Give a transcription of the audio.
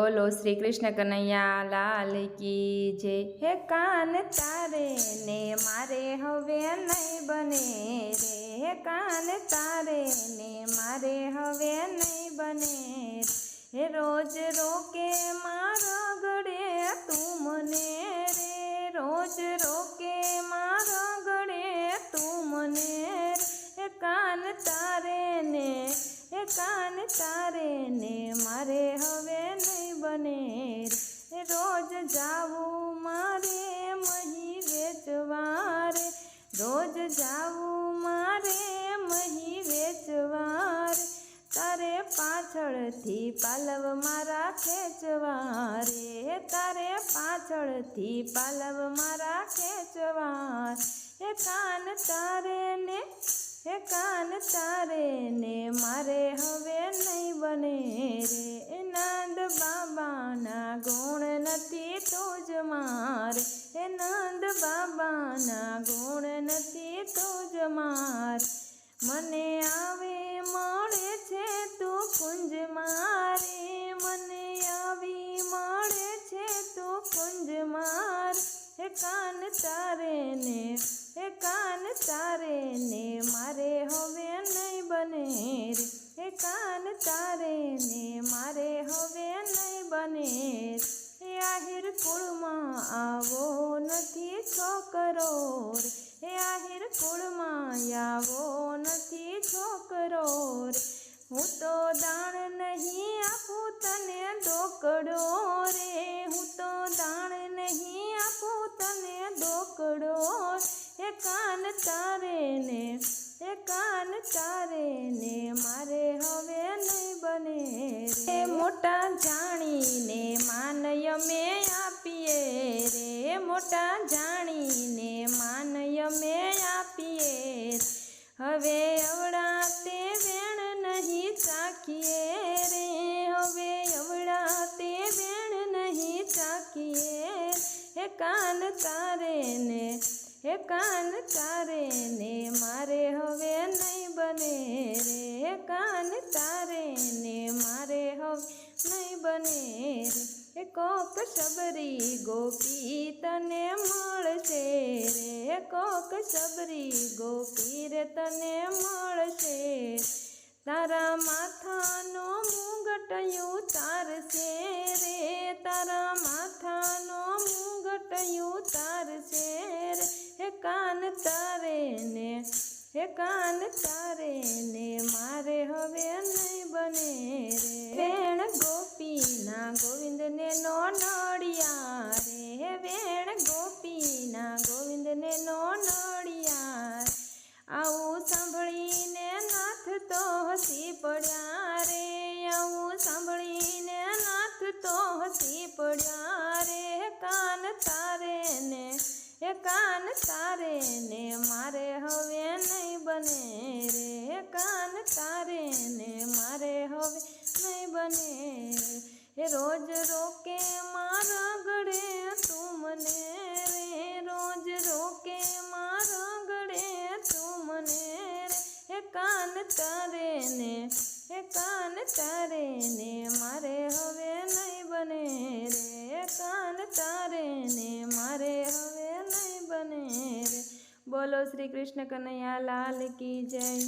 बोलो श्री कृष्ण कन्हैया लाल की जय। हे कान तारे ने मारे हवे नहीं बने रे, हे कान तारे ने मारे हवे नहीं बने रे। रोज रोके मारो गड़े तुमने रे, रोज रोके मारो गड़े तुमने रे। कान तारे ने, हे कान तारे ने मारे हवे नहीं बने रे। रोज जाऊँ मारे मही वेचवारे, रोज जाऊँ मारे मही वेचवारे। तारे पाछळथी पालव मारा खेचवारे, तारे पाछळथी पालव मारा खेचवार। हे कान तारे ने, हे कान तारे ने मारे हवे नहीं बने रे। नंद बाबा ना गुण नथी तुज मारे, हे नंद बाबा ना गुण नथी तुज मार। मने आवे मळे छे तू कुंज मारे, मने आवी मळे छे तू कुंज मार। हे कान तारे ने, हे कान तारे ने मारे हवे नहीं बने रे। हे कान तारे ने मारे हवे नहीं बने रे। आहिर कुळमा आवो नथी छोकरो रे, हे आहिर कुळमा आवो नथी छोकरो रे। हूँ तो दाण नहीं आपू तने दोकड़ो रे, हूँ तो दाण नहीं आपू तने दोकड़ो। हे कान तारे ने, हे कान तारे ने मारे हवे नहीं बने रे। मोटा जाणी ने मानय में आपीए रे, मोटा जाणी ने मानय में आपीए। हवे अवड़ा ते वेण नहीं चाखिए रे, हवे अवड़ा ते वेण नहीं चाखिए। हे कान तारे ने, हे कान तारे ने मारे हवे नहीं बने रे। हे कान तारे ने मारे हवे नहीं बने रे। हे कोक सबरी गोपी तने मळशे रे, कोक सबरी गोपी रे तने मळशे। तारा माथानो मुगट उतारशे रे, तारा माथानो मुगट उतारशे रे। हे कान तारे ने, हे कान तारे ने मारे हवे नहीं बने रे। वेण गोपी ना गोविंद ने नो नड़िया रे, वेण गोपी ना गोविंद ने नो नड़िया। आવું સાંભળીને નાથ તો હસી પડ્યા રે, આવું સાંભળીને નાથ તો હસી પડ્યા રે। હે કાન તારે ને, हे कान तारे ने मारे हवे नहीं बने रे। हे कान तारे ने मारे हवे नहीं बने रे। हे रोज रोके मारा गड़े तुमने रे, रोज रोके मारा गड़े तुमने रे। हे कान तारे ने, हे कान तारे ने मारे हवे नहीं बने रे। हे कान तारे ने मारे हवे नहीं बने रे। बोलो श्री कृष्ण कन्हैया लाल की जय।